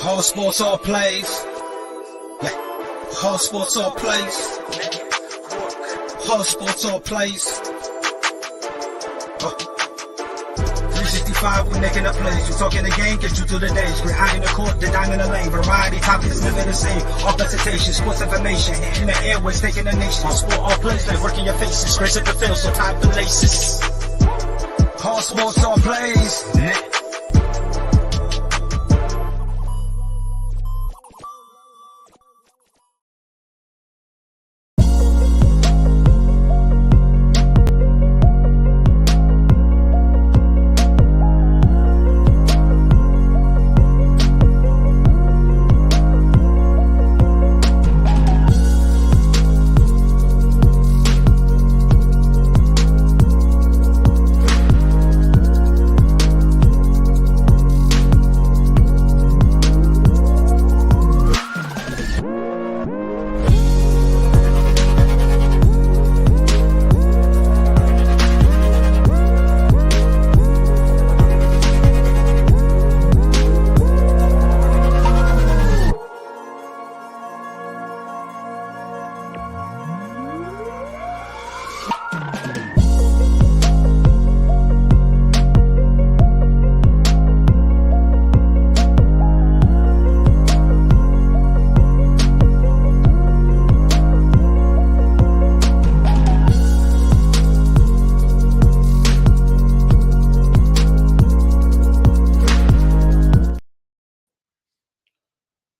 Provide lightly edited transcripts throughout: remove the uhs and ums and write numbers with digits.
All sports, all plays. Yeah. All sports, all plays. All sports, all plays. 365, we making up plays. You talking the game, get you to the days. We're high in the court, the dime in the lane. Variety topics, living the same. All presentation, sports information. In the airways, taking the nation. All sport, all plays, like working your faces. Grace at the field, so tie the laces. All sports, all plays. Yeah.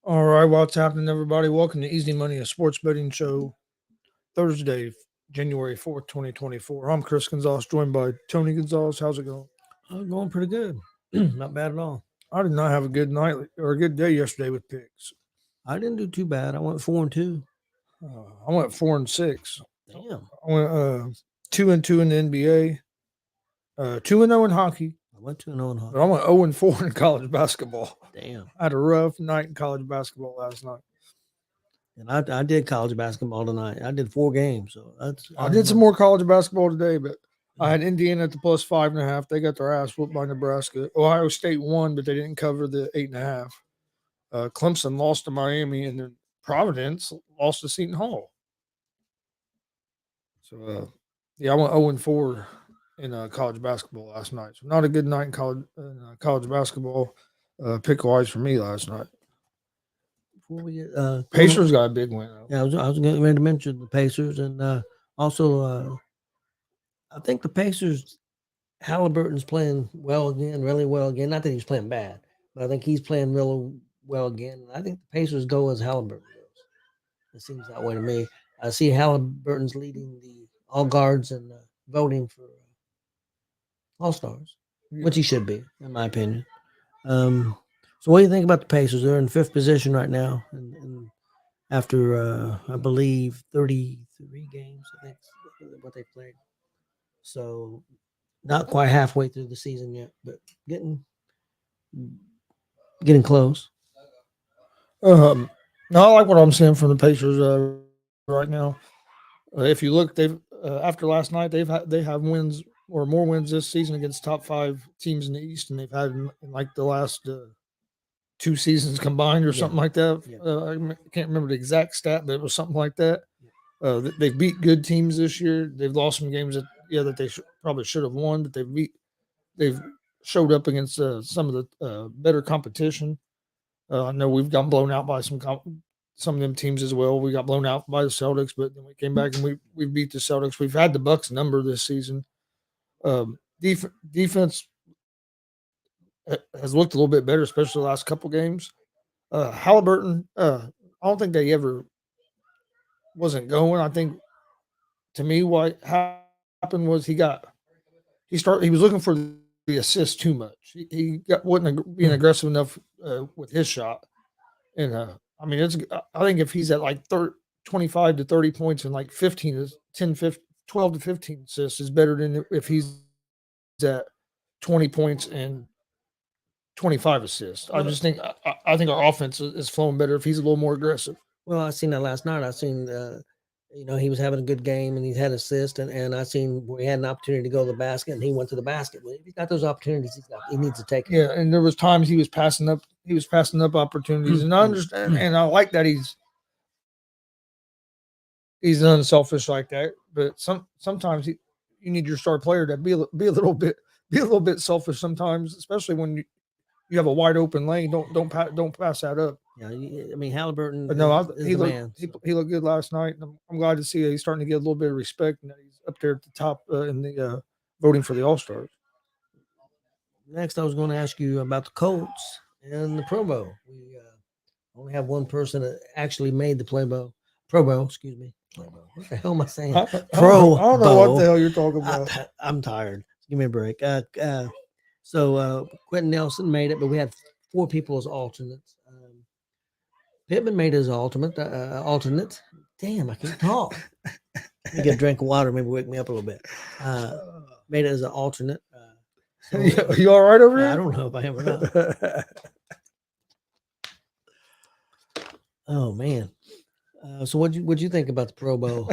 All right, what's happening, everybody? Welcome to Easy Money, a sports betting show, Thursday, January 4th, 2024. I'm Chris Gonzalez, joined by Tony Gonzalez. How's it going? Going pretty good. Not bad at all. I did not have a good night or a good day yesterday with picks. I didn't do too bad. I went 4-2. I went 4-6. Damn. I went 2-2 in the NBA, 2-0 in hockey. I went 2-0 in hockey. But I went 0-4 in college basketball. Damn. I had a rough night in college basketball last night. And I did college basketball tonight. I did 4 games. So I did some more college basketball today, but I had Indiana at the plus 5.5. They got their ass whooped by Nebraska. Ohio State won, but they didn't cover the 8.5. Clemson lost to Miami, and then Providence lost to Seton Hall. So, I went 0-4 in college basketball last night. So not a good night in college basketball pick-wise for me last night. Before we get Pacers got a big win. Yeah, I was getting ready to mention the Pacers, and also I think the Pacers, Halliburton's playing well again, really well again. Not that he's playing bad, but I think he's playing really well again. I think the Pacers go as Halliburton goes. It seems that way to me. I see Halliburton's leading the all guards and voting for All-Stars, which he should be, in my opinion. So what do you think about the Pacers? They're in 5th position right now, and after, I believe, 33 games, I think is what they played. So not quite halfway through the season yet, but getting close. No, I like what I'm seeing from the Pacers right now. If you look, they've after last night, they have wins or more wins this season against top 5 teams in the East, and they've had in like the last 2 seasons combined or something like that. Yeah. I can't remember the exact stat, but it was something like that. They've beat good teams this year. They've lost some games that they probably should have won, but they've showed up against some of the better competition. I know we've gotten blown out by some of them teams as well. We got blown out by the Celtics, but then we came back and we beat the Celtics. We've had the Bucks number this season. Defense has looked a little bit better, especially the last couple games. Halliburton, I don't think they ever wasn't going. I think, to me, what happened was he was looking for the assist too much. He wasn't being aggressive enough with his shot. And I think if he's at like 25 to 30 points and like 12 to 15 assists is better than if he's at 20 points and 25 assists. I just think I think our offense is flowing better if he's a little more aggressive. Well, I seen that last night. I seen he was having a good game and he had assist, and I seen where he had an opportunity to go to the basket and he went to the basket. Well, if he's got those opportunities, he needs to take it. Yeah, and there was times he was passing up he was passing up opportunities, and I understand, and I like that he's unselfish like that. But sometimes you need your star player to be a little bit selfish sometimes, especially when you have a wide open lane. Don't pass that up. Yeah, I mean Halliburton But no, is he the looked man. So. he looked good last night, and I'm glad to see that he's starting to get a little bit of respect, and that he's up there at the top in the voting for the All Stars. Next, I was going to ask you about the Colts and the Pro Bowl. We only have one person that actually made the Pro Bowl. Excuse me. Pro Bowl. What the hell am I saying? I don't know what the hell you're talking about. I'm tired. Give me a break. So Quentin Nelson made it, but we had 4 people as alternates. Pittman made his alternate. Damn, I can't talk. Let me get a drink of water. Maybe wake me up a little bit. Made it as an alternate. So, you all right over here? I don't know if I am or not. Oh man. So what'd you think about the Pro Bowl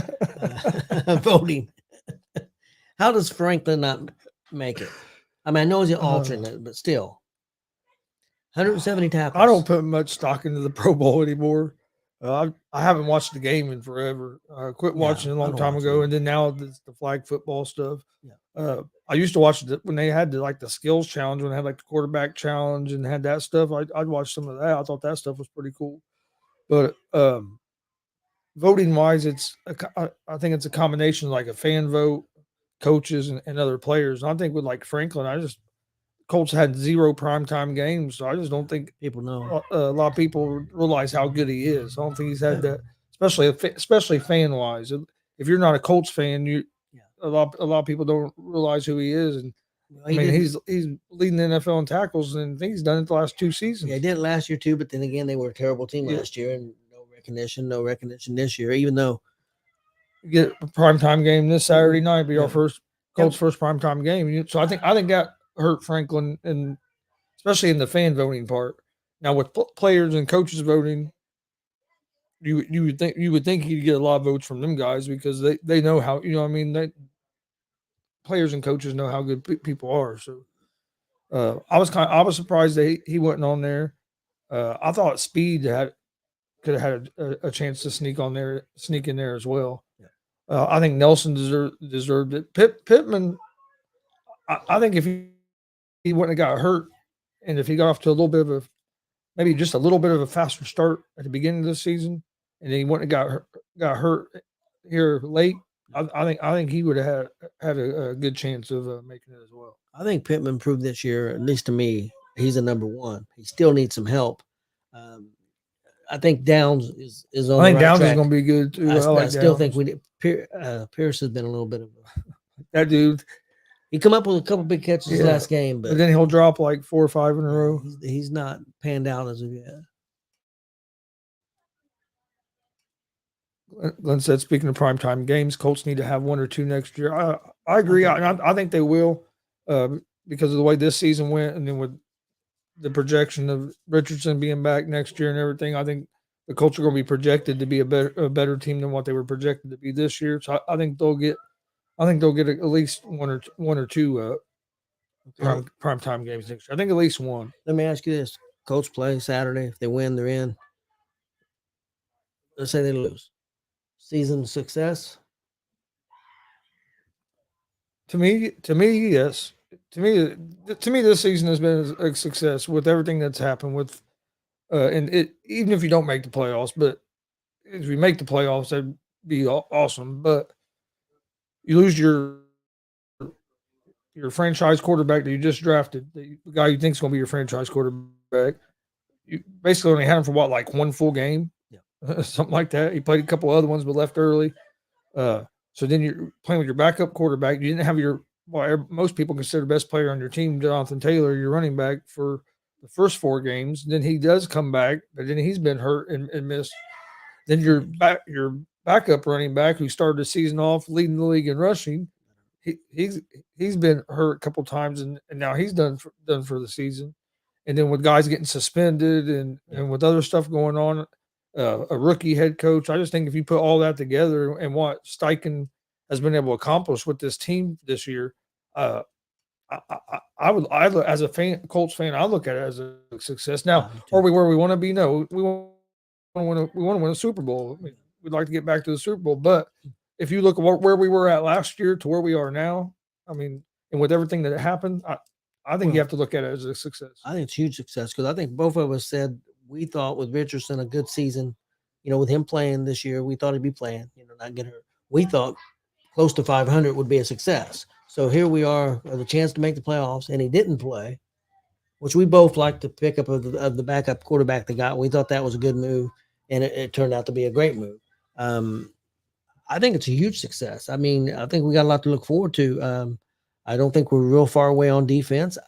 voting? How does Franklin not make it? I mean, I know he's an alternate, but still, 170 tackles. I don't put much stock into the Pro Bowl anymore. I haven't watched the game in forever. I quit watching a long time ago, and then now the flag football stuff. Yeah. I used to watch it when they had the skills challenge, when they had the quarterback challenge and had that stuff. I'd watch some of that. I thought that stuff was pretty cool. But voting wise, I think it's a combination like a fan vote, coaches, and other players. And I think with like Franklin, Colts had 0 primetime games, so I just don't think people know. A lot of people realize how good he is. I don't think he's had that, especially fan wise. If you're not a Colts fan, a lot of people don't realize who he is. And he's leading the NFL in tackles, and I think he's done it the last 2 seasons. Yeah, he did it last year too, but then again, they were a terrible team last year, and no recognition this year. Even though you get a primetime game this Saturday night, be our first Colts' first primetime game. So I think that hurt Franklin, and especially in the fan voting part. Now with players and coaches voting, you would think he'd get a lot of votes from them guys because they know how, players and coaches know how good people are. So I was surprised that he wasn't on there. I thought Speed could have had a chance to sneak in there as well. Yeah. I think Nelson deserved it. Pittman, I think if he wouldn't have got hurt, and if he got off to maybe just a little bit of a faster start at the beginning of the season, and then he wouldn't have got hurt here late, I think he would have had a good chance of making it as well. I think Pittman proved this year, at least to me, he's a number 1. He still needs some help. I think Downs is on. I think Downs track. Is going to be good too. I still think Pierce has been a little bit of that dude. He come up with a couple big catches last game, but then he'll drop like 4 or 5 in a row. He's not panned out as of yet. Glenn said, speaking of primetime games, Colts need to have 1 or 2 next year. I agree. I think they will because of the way this season went, and then with the projection of Richardson being back next year and everything. I think the Colts are going to be projected to be a better team than what they were projected to be this year. So I think they'll get at least one or two primetime games next year. I think at least 1. Let me ask you this: Colts play Saturday. If they win, they're in. Let's say they lose. Season success? To me, yes. To me, this season has been a success with everything that's happened. With even if you don't make the playoffs, but if we make the playoffs, that'd be awesome. But you lose your franchise quarterback that you just drafted, the guy you think is going to be your franchise quarterback. You basically only had him for like 1 full game, something like that. He played a couple other ones, but left early. So then you're playing with your backup quarterback. You didn't have most people consider the best player on your team, Jonathan Taylor, your running back, for the first 4 games. Then he does come back, but then he's been hurt and missed. Then your backup running back, who started the season off leading the league in rushing, he's been hurt a couple times, and now he's done for the season. And then with guys getting suspended and with other stuff going on, a rookie head coach, I just think if you put all that together and what Steichen has been able to accomplish with this team this year, I look as a fan, Colts fan, I look at it as a success. Now, I do too. are we where we want to be? No, we want to win a Super Bowl. I mean, we'd like to get back to the Super Bowl, but if you look at where we were at last year to where we are now, I mean, and with everything that happened, I think you have to look at it as a success. I think it's huge success because I think both of us said we thought with Richardson a good season, with him playing this year, we thought he'd be playing, not get hurt. We thought close to 500 would be a success. So here we are with a chance to make the playoffs, and he didn't play, which we both liked the pickup of the backup quarterback they got. We thought that was a good move, and it turned out to be a great move. I think it's a huge success. I mean, I think we got a lot to look forward to. I don't think we're real far away on defense.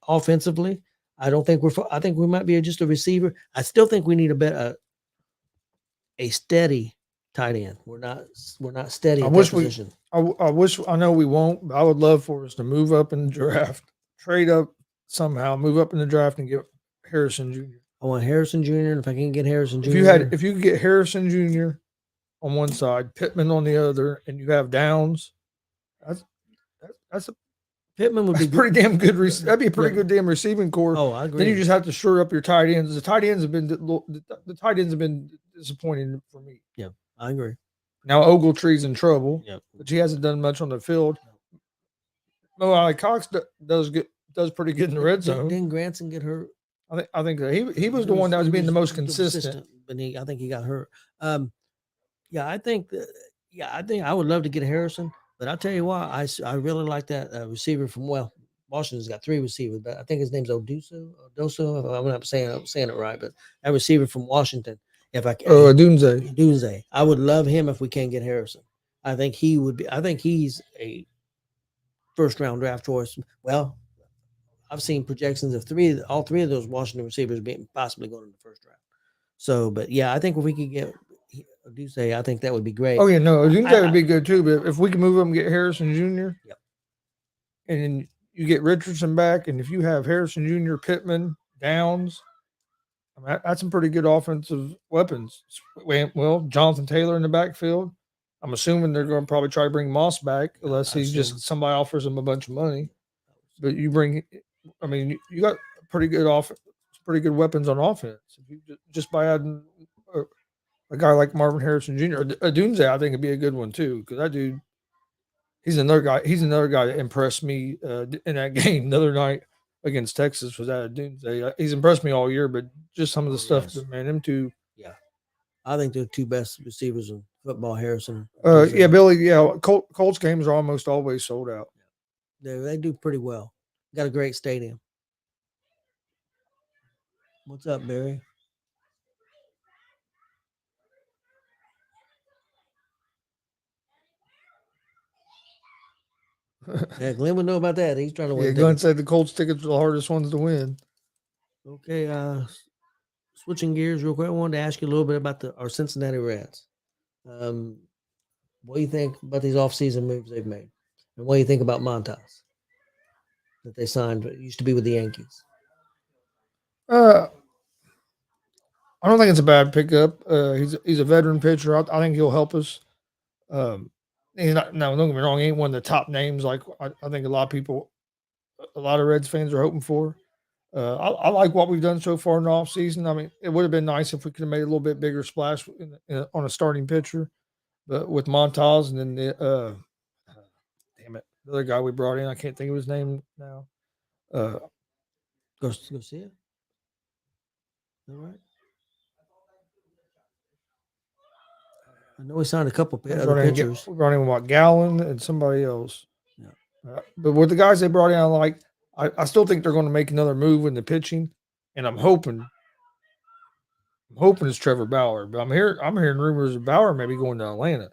Offensively, I don't think I think we might be just a receiver. I still think we need a steady tight end. We're not steady at that position. I know we won't, but I would love for us to move up in the draft, trade up somehow, move up in the draft and get Harrison Jr. I want Harrison Jr. And if I can get Harrison Jr. If you could get Harrison Jr. on one side, Pittman on the other, and you have Downs, that's a Pittman would be pretty damn good. That'd be a pretty good damn receiving core. Oh, I agree. Then you just have to shore up your tight ends. The tight ends have been disappointing for me. Yeah, I agree. Now Ogletree's in trouble, Yep. but he hasn't done much on the field. Well, Cox does pretty good in the red zone. Didn't Granson get hurt? I think that he was the one that was being the most consistent. But I think he got hurt. I think I would love to get Harrison, but I'll tell you what, I really like that receiver from Washington's got 3 receivers, but I think his name's Odoso. I'm not saying it right, but that receiver from Washington. If I can, Dunze. I would love him if we can get Harrison. I think he would be. I think he's a first-round draft choice. Well, I've seen projections of all three of those Washington receivers being possibly going in the first round. So, but yeah, I think if we could get Dunze, I think that would be great. Oh yeah, no, Dunze would be good too. But if we can move up and get Harrison Jr. Yep. And then you get Richardson back, and if you have Harrison Jr., Pittman, Downs. I mean, that's some pretty good offensive weapons. Well, Jonathan Taylor in the backfield. I'm assuming they're going to probably try to bring Moss back unless somebody offers him a bunch of money. But you got pretty good weapons on offense. Just by adding a guy like Marvin Harrison Jr. Dunze, I think would be a good one too, because that dude, he's another guy that impressed me in that game the other night against Texas was that Dunze. He's impressed me all year, but just some of the stuff that them two. Yeah, I think they're 2 best receivers in football. Harrison. Billy. Yeah, Colts games are almost always sold out. They do pretty well. Got a great stadium. What's up, Barry? Yeah, Glenn would know about that. He's trying to win. Yeah, Glenn said the Colts tickets are the hardest ones to win. Okay, switching gears real quick, I wanted to ask you a little bit about our Cincinnati Reds. What do you think about these offseason moves they've made? And what do you think about Montas that they signed? It used to be with the Yankees. I don't think it's a bad pickup. He's a veteran pitcher. I think he'll help us. He's not. No, don't get me wrong. He ain't one of the top names like I think a lot of Reds fans are hoping for. I like what we've done so far in the offseason. I mean, it would have been nice if we could have made a little bit bigger splash on a starting pitcher, but with Montas and then the other guy we brought in, I can't think of his name now. Garcia. All right. I know we signed a couple other pitchers. We brought in Gallen and somebody else. Yeah. But with the guys they brought in, I still think they're going to make another move in the pitching, and I'm hoping it's Trevor Bauer. But I'm hearing rumors of Bauer maybe going to Atlanta.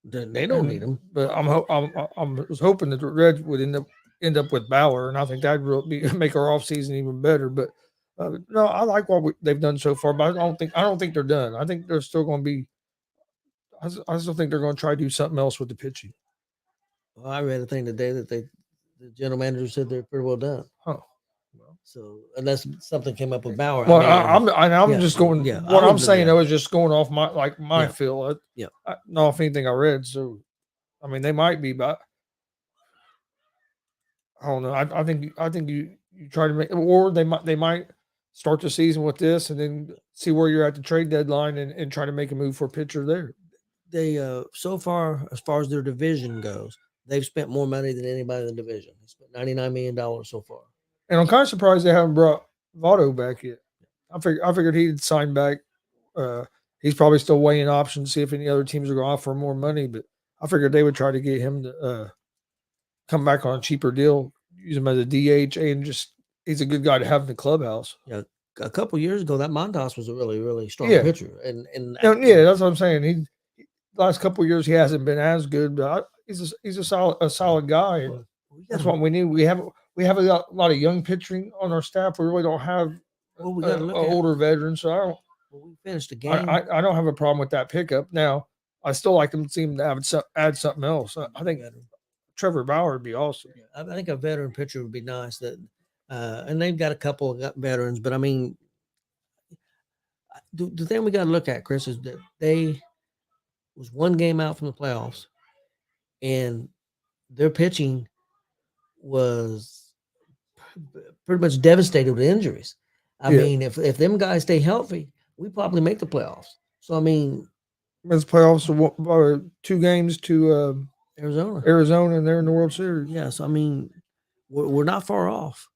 They don't need him. But I was hoping that the Reds would end up with Bauer, and I think that'd really make our offseason even better. But no, I like what they've done so far, but I don't think they're done. I think they're still going to be. I still think they're going to try to do something else with the pitching. Well, I read a thing today that the general manager said they're pretty well done. Huh. Well, so unless something came up with Bauer, well, I'm just going. Yeah, what I'm saying though is just going off my feel. Not off anything I read. So, I mean, they might be, but I don't know. I think you try to make, or they might start the season with this and then see where you're at the trade deadline and try to make a move for a pitcher there. They so far as their division goes, they've spent more money than anybody in the division. They spent $99 million so far. And I'm kind of surprised they haven't brought Votto back yet. I figured he'd sign back. He's probably still weighing options, see if any other teams are going to offer more money. But I figured they would try to get him to come back on a cheaper deal, use him as a DH, and just he's a good guy to have in the clubhouse. Yeah, a couple years ago, that Montas was a really, really strong Yeah. pitcher, and Yeah, that's what I'm saying. He last couple of years he hasn't been as good, but he's a solid guy. And that's what we need. We have a lot of young pitching on our staff. We really don't have we got to look at older veterans. So I don't. Well, we finished the game. I don't have a problem with that pickup. Now I still like them to seem to add something else. I think Trevor Bauer would be awesome. Yeah, I think a veteran pitcher would be nice. That and they've got a couple of veterans, but I mean, the thing we got to look at, Chris, is that they was one game out from the playoffs, and their pitching was pretty much devastated with injuries. I mean, if them guys stay healthy, we probably make the playoffs. So I mean, it's playoffs 2 games to Arizona, and they're in the World Series. Yeah, so I mean, we're not far off,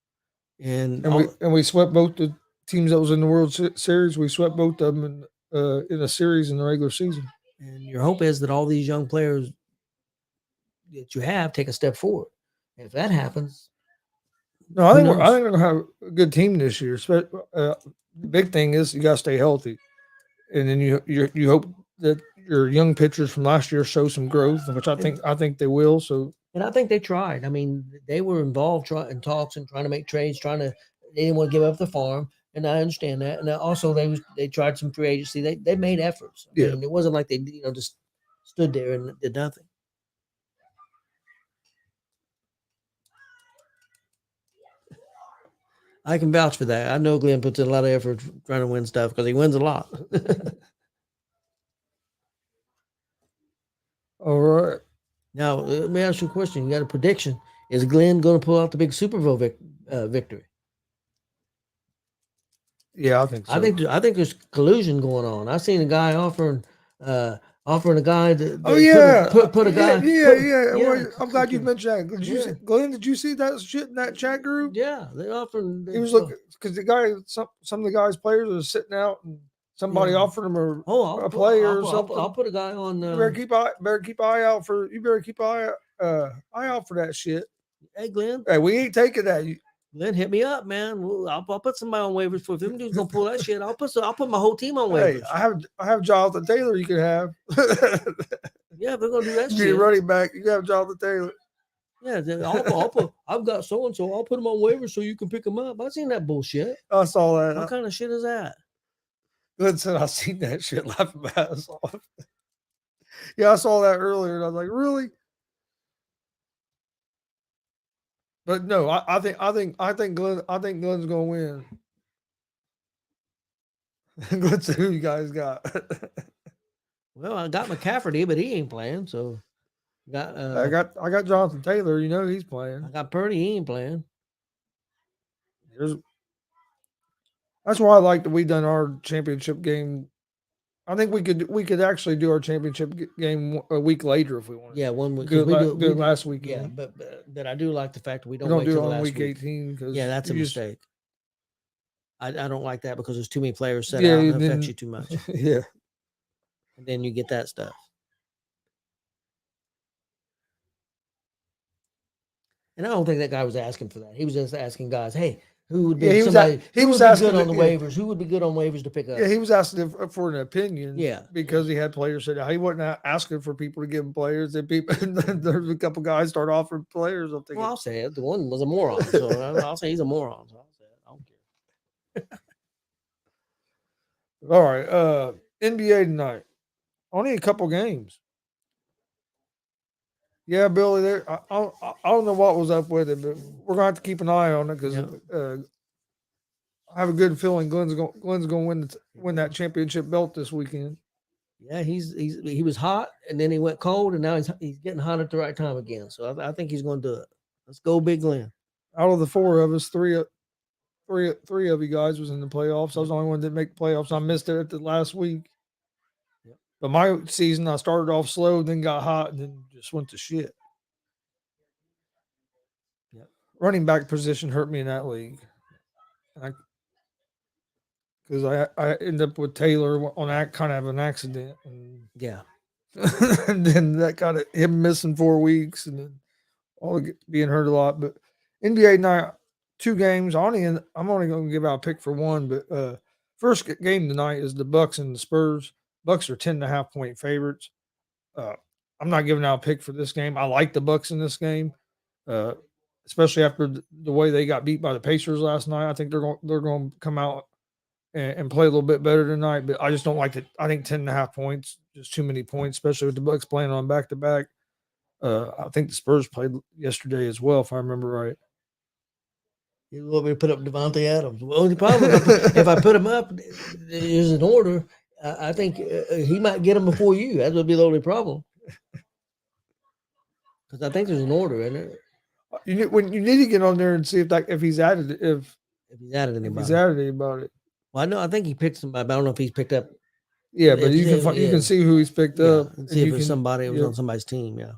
and we swept both the teams that was in the World Series. We swept both of them in a series in the regular season. And your hope is that all these young players that you have take a step forward. And if that happens, no, I think we're gonna have a good team this year. The big thing is you gotta stay healthy, and then you hope that your young pitchers from last year show some growth, which I think they will. So, and I think they tried. I mean, they were involved in talks and trying to make trades, they didn't want to give up the farm, and I understand that. And also they tried some free agency. They made efforts. I mean, it wasn't like they just stood there and did nothing. I can vouch for that. I know Glenn puts in a lot of effort trying to win stuff because he wins a lot. All right. Now, let me ask you a question. You got a prediction. Is Glenn going to pull out the big Super Bowl victory? Yeah, I think so. I think there's collusion going on. I've seen a guy offering a guy to put a guy. Yeah. Well, I'm glad you mentioned that. Glenn, did you see that shit in that chat group? Yeah, they offered. He was looking because the guy, some of the guys' players are sitting out, and somebody offered him a player or something. I'll put a guy on. You better keep eye out for. You better keep eye out for that shit. Hey, Glenn. Hey, we ain't taking that. Glenn, hit me up, man. I'll put somebody on waivers for if them dudes gonna pull that shit. I'll put my whole team on waivers. Hey, I have Jonathan Taylor. You can have. Yeah, if they're gonna do that shit. You're running back. You have Jonathan Taylor. Yeah, I've got so and so. I'll put them on waivers so you can pick them up. I've seen that bullshit. I saw that. What kind of shit is that? Good said I seen that shit laughing my ass off. Yeah, I saw that earlier, and I was like, really? But no, I think Glenn's gonna win. Glenn said, who you guys got? Well, I got McCafferty, but he ain't playing. So I got Jonathan Taylor. You know he's playing. I got Purdy. He ain't playing. That's why I like that we done our championship game. I think we could actually do our championship game a week later if we wanted. Yeah, 1 week. Do it last weekend. Yeah, but I do like the fact that we don't do wait it till on last week 18 because that's a mistake. I don't like that because there's too many players set out and it affects you too much. Yeah, and then you get that stuff. And I don't think that guy was asking for that. He was just asking guys, hey, who would be somebody? He was asking good on the waivers. Who would be good on waivers to pick up? Yeah, he was asking for an opinion. Yeah, because he had players said he wasn't asking for people to give him players. And there's a couple guys start offering players. I'm thinking, well, I'll say it. The one was a moron, so I'll say he's a moron. So I'll say it. I don't care. All right, NBA tonight. Only a couple games. Yeah, Billy. There, I don't know what was up with it, but we're gonna have to keep an eye on it because I have a good feeling Glenn's gonna win that championship belt this weekend. Yeah, he was hot and then he went cold and now he's getting hot at the right time again. So I think he's going to do it. Let's go, Big Glenn. out of the four of us, three of you guys was in the playoffs. I was the only one that didn't make the playoffs. I missed it at the last week. Yep. But my season, I started off slow, then got hot, and then just went to shit. Yep. Running back position hurt me in that league. Because I ended up with Taylor on that kind of an accident. And Yeah. and then that got him missing 4 weeks and then all being hurt a lot. But NBA night, 2 games. I'm only going to give out a pick for one. But first game tonight is the Bucks and the Spurs. Bucks are 10.5 point favorites. I'm not giving out a pick for this game. I like the Bucks in this game, especially after the way they got beat by the Pacers last night. I think they're going to come out and play a little bit better tonight, but I just don't like it. I think 10.5 points, just too many points, especially with the Bucks playing on back to back. I think the Spurs played yesterday as well, if I remember right. You want me to put up Devontae Adams? Well, the problem is if I put him up, there's an order. I think he might get him before you. That would be the only problem. Because I think there's an order in it. You need to get on there and see if he's added if he's added anybody. If he's added anybody. Well, I think he picked somebody, but I don't know if he's picked up. Yeah, but you can see who he's picked up and see if it's somebody who was on somebody's team. Yeah.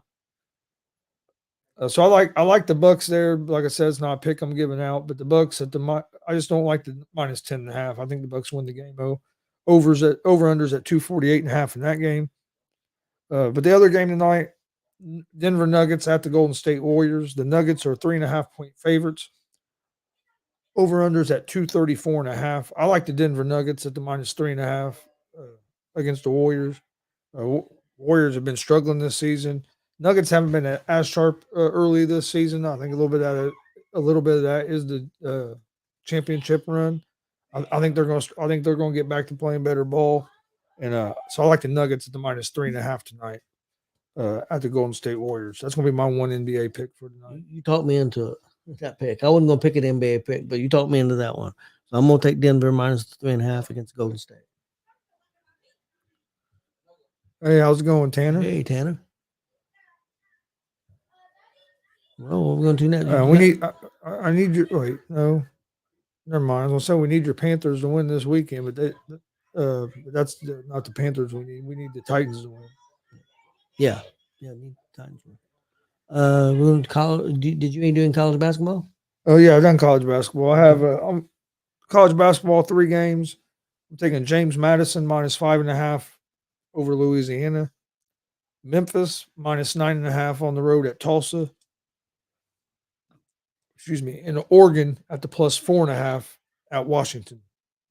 So I like the Bucks there. Like I said, it's not a pick I'm giving out, but the Bucks I just don't like the minus 10.5. I think the Bucks win the game. Over unders at 248.5 in that game. But the other game tonight, Denver Nuggets at the Golden State Warriors. The Nuggets are 3.5 point favorites. Over unders at 234.5. I like the Denver Nuggets at the minus 3.5 against the Warriors. Warriors have been struggling this season. Nuggets haven't been as sharp early this season. I think a little bit of that is the championship run. I think they're going to get back to playing better ball, and so I like the Nuggets at the minus 3.5 tonight at the Golden State Warriors. That's going to be my one NBA pick for tonight. You talked me into that pick. I wasn't going to pick an NBA pick, but you talked me into that one. So I'm going to take Denver minus 3.5 against Golden State. Hey, how's it going, Tanner? Hey, Tanner. Well, what are we going to do next? I need your wait. No, never mind. I was going to say we need your Panthers to win this weekend, but that's not the Panthers we need. We need the Titans to win. Yeah, we need the Titans to win. We're going to college. Did you ain't doing college basketball? Oh yeah, I've done college basketball. I have college basketball 3 games. I'm taking James Madison minus 5.5 over Louisiana. Memphis minus 9.5 on the road at Tulsa. In Oregon at the plus 4.5 at Washington.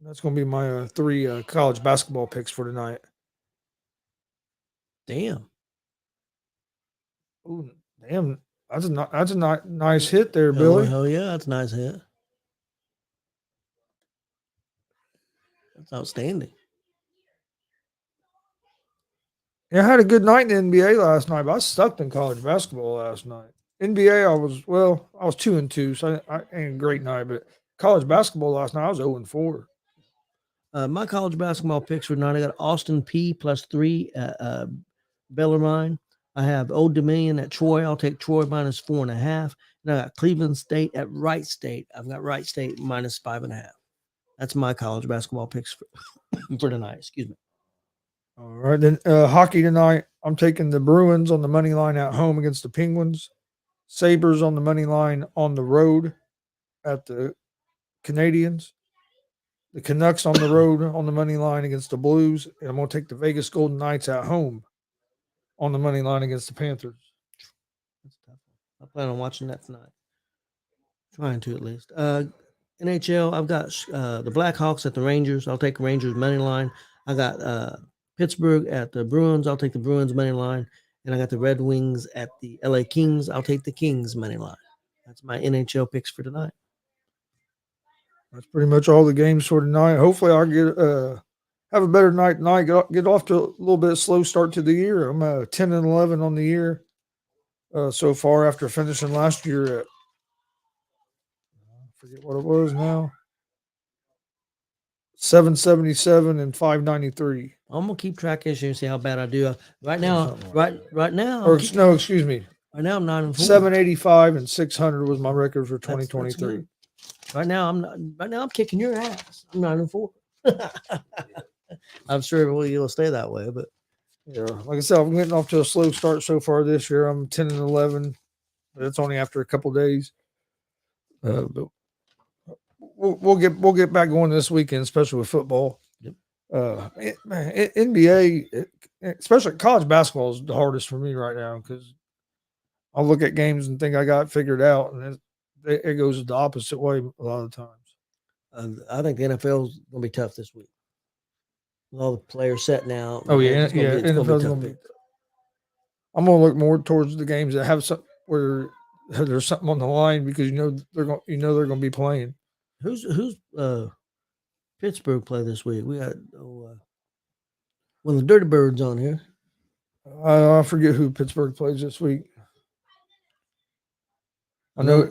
That's going to be my 3 college basketball picks for tonight. Damn. Ooh, damn. That's a nice hit there, Billy. Oh, hell yeah, that's a nice hit. That's outstanding. Yeah, I had a good night in the NBA last night, but I sucked in college basketball last night. NBA, I was 2-2, so I ain't a great night. But college basketball last night, I was 0-4. My college basketball picks for tonight, I got Austin P plus 3 at Bellarmine. I have Old Dominion at Troy. I'll take Troy minus 4.5. And I got Cleveland State at Wright State. I've got Wright State minus 5.5. That's my college basketball picks for tonight. Excuse me. All right, then hockey tonight. I'm taking the Bruins on the money line at home against the Penguins. Sabres on the money line on the road at the Canadians. The Canucks on the road on the money line against the Blues. And I'm going to take the Vegas Golden Knights at home on the money line against the Panthers. That's tough. I plan on watching that tonight. Trying to at least. NHL, I've got the Blackhawks at the Rangers. I'll take Rangers money line. I got Pittsburgh at the Bruins. I'll take the Bruins money line. And I got the Red Wings at the LA Kings. I'll take the Kings money line. That's my NHL picks for tonight. That's pretty much all the games for tonight. Hopefully I'll get have a better night tonight. Get off to a little bit slow start to the year. I'm 10-11 on the year so far after finishing last year at I forget what it was now. 777 and 593. I'm gonna keep track of this and see how bad I do. Right now. Or no, excuse me. Right now I'm 9-4. 785 and 600 was my record for That's 2023. good. Right now I'm kicking your ass. I'm 9-4. I'm sure you'll stay that way, but Yeah, like I said, I'm getting off to a slow start so far this year. I'm 10 and 11, but it's only after a couple days. But we'll get back going this weekend, especially with football. Yep. NBA, especially college basketball, is the hardest for me right now because I'll look at games and think I got it figured out, and it goes the opposite way a lot of the times. I think the NFL is going to be tough this week. With all the players setting out. Oh yeah, it's gonna be NFL's tough. going to be. I'm going to look more towards the games that have some where there's something on the line because they're going to be playing. Who's Pittsburgh play this week? We got the Dirty Birds on here. I forget who Pittsburgh plays this week. I know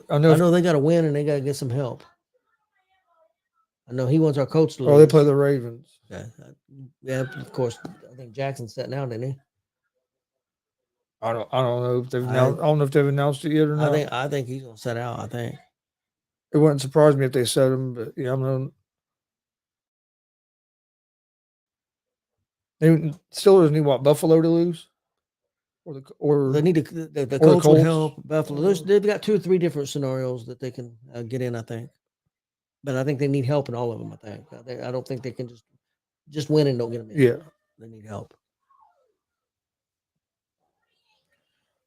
they got to win and they got to get some help. I know he wants our coach to lose. Oh, they play the Ravens. Yeah, of course. I think Jackson's setting out, didn't he? I don't know if they've announced. I don't know if they've announced it yet or not. I think he's gonna set out. I think it wouldn't surprise me if they set him, but yeah, I'm not. They still need what Buffalo to lose, or they need the Colts will help Buffalo. They've got 2 or 3 different scenarios that they can get in. I think, but I think they need help in all of them. I don't think they can just win and don't get them in. Yeah, they need help.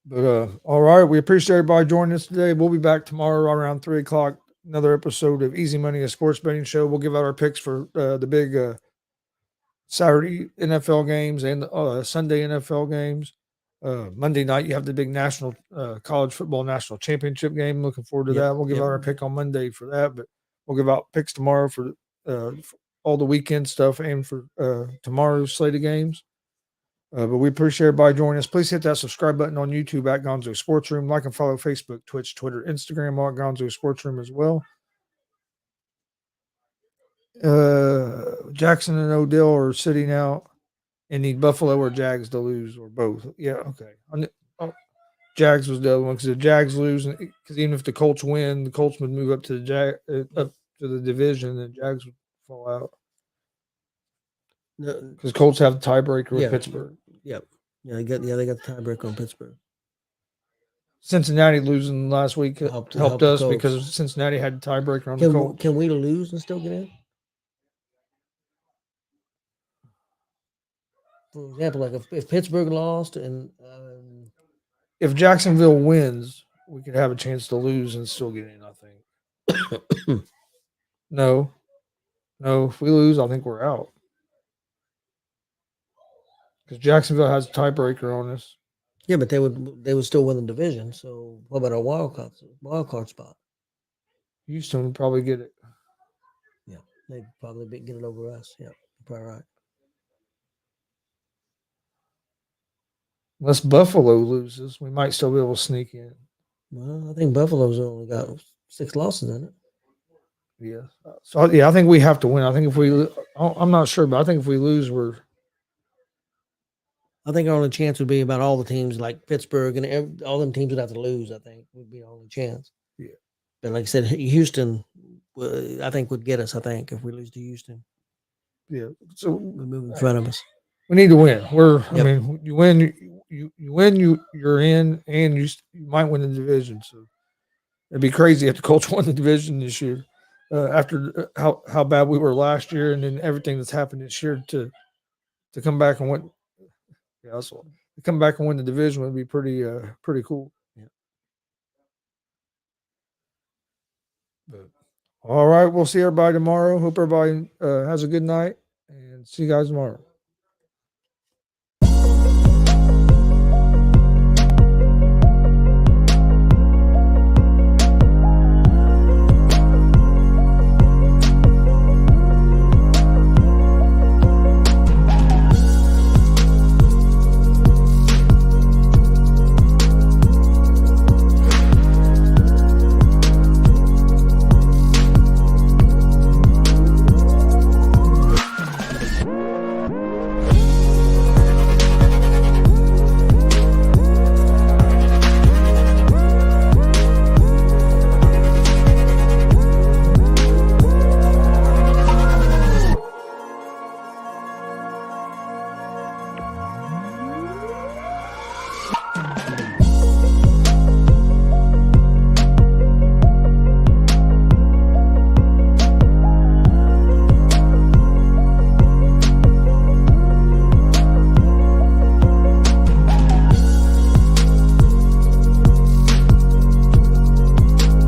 But all right, we appreciate everybody joining us today. We'll be back tomorrow around 3:00. Another episode of Easy Money, a sports betting show. We'll give out our picks for the big Saturday NFL games and Sunday NFL games. Monday night, you have the big national college football national championship game. Looking forward to that. We'll give out our pick on Monday for that, but we'll give out picks tomorrow for all the weekend stuff and for tomorrow's slate of games. But we appreciate everybody joining us. Please hit that subscribe button on YouTube at Gonzo Sports Room. Like and follow Facebook, Twitch, Twitter, Instagram at Gonzo Sports Room as well. Jackson and Odell are sitting out and need Buffalo or Jags to lose or both. Yeah, okay. Jags was the other one because the Jags lose, because even if the Colts win, the Colts would move up to up to the division, and Jags would fall out. Because Colts have the tiebreaker with Pittsburgh. Yep. Yeah, they got the tiebreaker on Pittsburgh. Cincinnati losing last week helped us because Cincinnati had the tiebreaker on the Colts. Can we lose and still get in? For example, like if Pittsburgh lost and if Jacksonville wins, we could have a chance to lose and still get in, I think. No, if we lose, I think we're out. Because Jacksonville has a tiebreaker on us. Yeah, but they would still win the division. So what about our wild card spot? Houston would probably get it. Yeah, they'd probably get it over us. Yeah, you're probably right. Unless Buffalo loses, we might still be able to sneak in. Well, I think Buffalo's only got 6 losses in it. Yeah. So I think we have to win. I think if we, I'm not sure, but I think if we lose, I think our only chance would be about all the teams like Pittsburgh and all them teams would have to lose. I think would be our only chance. Yeah. But like I said, Houston, I think would get us. I think if we lose to Houston. Yeah. So we move in front of us. We need to win. I mean, you win, you're in, and you might win the division. So it'd be crazy if the Colts won the division this year, after how bad we were last year, and then everything that's happened this year to come back and win. Yeah, so to come back and win the division would be pretty cool. Yeah. But all right, we'll see everybody tomorrow. Hope everybody has a good night, and see you guys tomorrow.